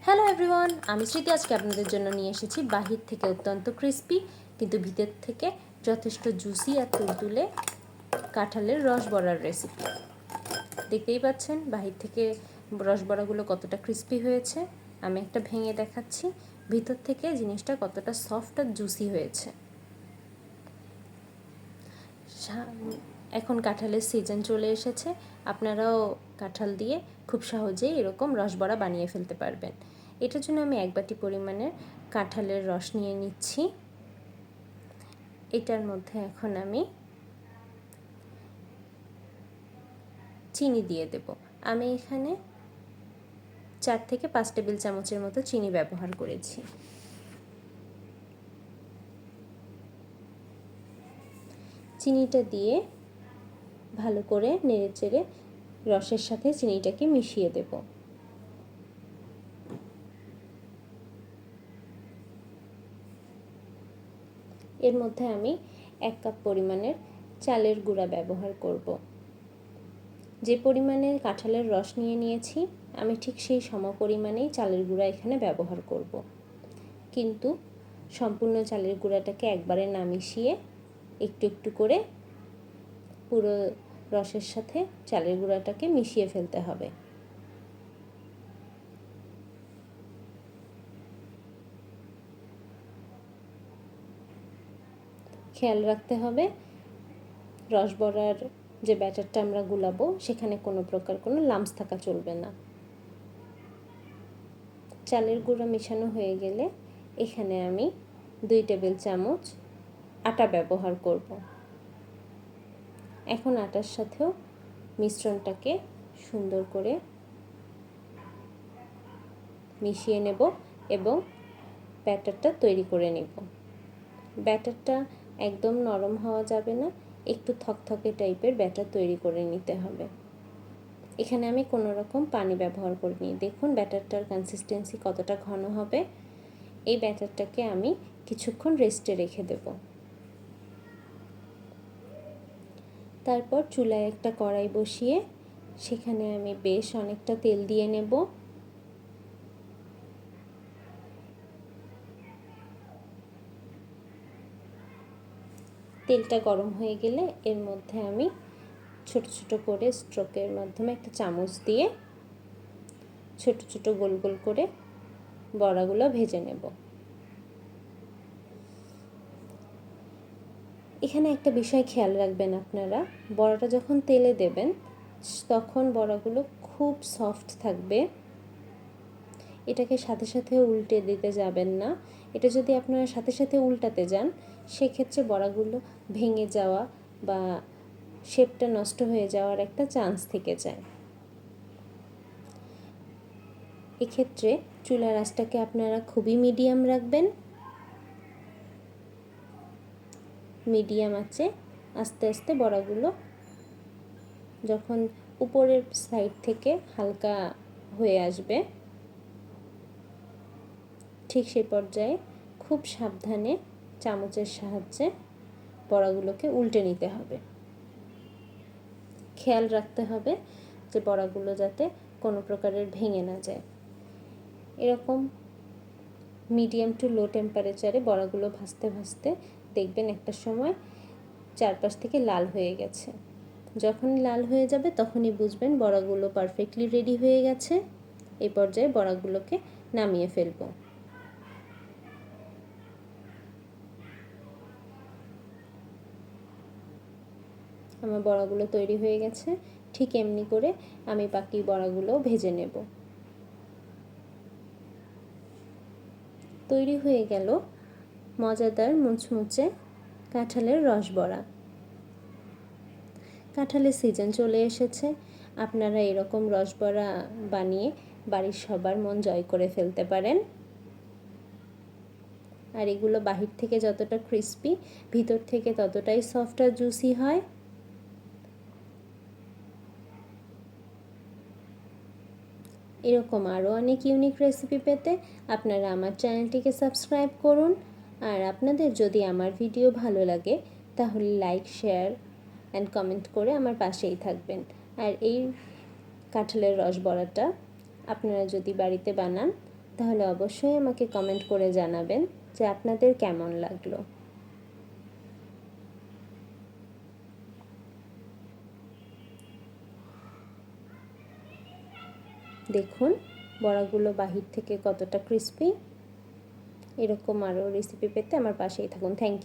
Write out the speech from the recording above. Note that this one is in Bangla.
হ্যালো এভরিওয়ান, আমি স্মৃতি। আজকে আপনাদের জন্য নিয়ে এসেছি বাহির থেকে অত্যন্ত ক্রিস্পি কিন্তু ভিতর থেকে যথেষ্ট জুসি আর তুলতুলে কাঁঠালের রস বড়ার রেসিপি। দেখতেই পাচ্ছেন বাহির থেকে রস বড়াগুলো কতটা ক্রিস্পি হয়েছে। আমি একটা ভেঙে দেখাচ্ছি ভিতর থেকে জিনিসটা কতটা সফট আর জুসি হয়েছে। এখন কাঁঠালের সিজন চলে এসেছে, আপনারাও কাঁঠাল দিয়ে খুব সহজেই এরকম রসবড়া বানিয়ে ফেলতে পারবেন। এটার জন্য আমি 1 বাটি পরিমাণের কাঁঠালের রস নিয়ে নিচ্ছি। এটার মধ্যে এখন আমি চিনি দিয়ে দেব। আমি এখানে 4 থেকে 5 টেবিল চামচের মতো চিনি ব্যবহার করেছি। চিনিটা দিয়ে ভালো করে নেড়েচেড়ে রসের সাথে চিনিটাকে মিশিয়ে দেব। এর মধ্যে আমি 1 কাপ পরিমাণের চালের গুঁড়া ব্যবহার করব। যে পরিমাণে কাঁঠালের রস নিয়ে নিয়েছি আমি ঠিক সেই সমপরিমাণেই চালের গুঁড়া এখানে ব্যবহার করব। কিন্তু সম্পূর্ণ চালের গুঁড়াটাকে একবারে না মিশিয়ে একটু একটু করে পুরো রসের সাথে চালের গুঁড়াটাকে মিশিয়ে ফেলতে হবে। খেয়াল রাখতে হবে রসবড়ার যে ব্যাটারটা আমরা গুলাবো সেখানে কোনো প্রকার কোনো লাম্পস থাকা চলবে না। চালের গুঁড়া মেশানো হয়ে গেলে এখানে আমি 2 টেবিল চামচ আটা ব্যবহার করব। এখন আটার সাথেও মিশ্রণটাকে সুন্দর করে মিশিয়ে নেব এবং ব্যাটারটা তৈরি করে নেব। ব্যাটারটা একদম নরম হওয়া যাবে না, একটু থকথকে টাইপের ব্যাটার তৈরি করে নিতে হবে। এখানে আমি কোনো রকম পানি ব্যবহার করিনি। দেখুন ব্যাটারটার কনসিস্টেন্সি কতটা ঘন হবে। এই ব্যাটারটাকে আমি কিছুক্ষণ রেস্টে রেখে দেব। তারপর চুলায় একটা কড়াই বসিয়ে সেখানে আমি বেশ অনেকটা তেল দিয়ে নেব। তেলটা গরম হয়ে গেলে এর মধ্যে আমি ছোট ছোট করে স্ট্রোকের মাধ্যমে একটা চামচ দিয়ে ছোট ছোট গোল গোল করে বড়াগুলো ভেজে নেব। এখানে একটা বিষয় খেয়াল রাখবেন আপনারা, বড়াটা যখন তেলে দেবেন তখন বড়াগুলো খুব সফট থাকবে। এটাকে সাথে সাথে উল্টে দিতে যাবেন না। এটা যদি আপনারা সাথে সাথে উল্টাতে যান সেক্ষেত্রে বড়াগুলো ভেঙে যাওয়া বা শেপটা নষ্ট হয়ে যাওয়ার একটা চান্স থেকে যায়। এক্ষেত্রে চুলার আঁচটাকে আপনারা খুবই মিডিয়াম রাখবেন। মিডিয়াম আঁচে আস্তে আস্তে বড়াগুলো যখন উপরের সাইড থেকে হালকা হয়ে আসবে ঠিক সেই পর্যায়ে খুব সাবধানে চামচের সাহায্যে বড়াগুলোকে উল্টে নিতে হবে। খেয়াল রাখতে হবে যে বড়াগুলো যাতে কোনো প্রকারের ভেঙে না যায়। এরকম মিডিয়াম টু লো টেম্পারেচারে বড়াগুলো ভাজতে ভাজতে দেখবেন একটা সময় চারপাশ থেকে লাল হয়ে গেছে। যখনই লাল হয়ে যাবে তখনই বুঝবেন বড়াগুলো পারফেক্টলি রেডি হয়ে গেছে। এই পর্যায়ে বড়াগুলোকে নামিয়ে ফেলব। আমার বড়াগুলো তৈরি হয়ে গেছে। ঠিক এমনি করে আমি বাকি বড়াগুলো ভেজে নেব। তৈরি হয়ে গেল মজাদার মুচমুচে কাঁঠালের রসবড়া। কাঁঠালের সিজন চলে এসেছে, আপনারা এরকম রসবড়া বানিয়ে বাড়ির সবার মন জয় করে ফেলতে পারেন। আর এগুলো বাহির থেকে যতটা ক্রিস্পি ভিতর থেকে ততটাই সফট আর জুসি হয়। এরকম আরও অনেক ইউনিক রেসিপি পেতে আপনারা আমার চ্যানেলটিকে সাবস্ক্রাইব করুন। আর আপনাদের যদি আমার ভিডিও ভালো লাগে তাহলে লাইক, শেয়ার অ্যান্ড কমেন্ট করে আমার পাশেই থাকবেন। আর এই কাঁঠালের রসবড়াটা আপনারা যদি বাড়িতে বানান তাহলে অবশ্যই আমাকে কমেন্ট করে জানাবেন যে আপনাদের কেমন লাগলো। দেখুন বড়াগুলো বাহির থেকে কতটা ক্রিস্পি। এরকম আরও রেসিপি পেতে আমার পাশেই থাকুন। Thank you.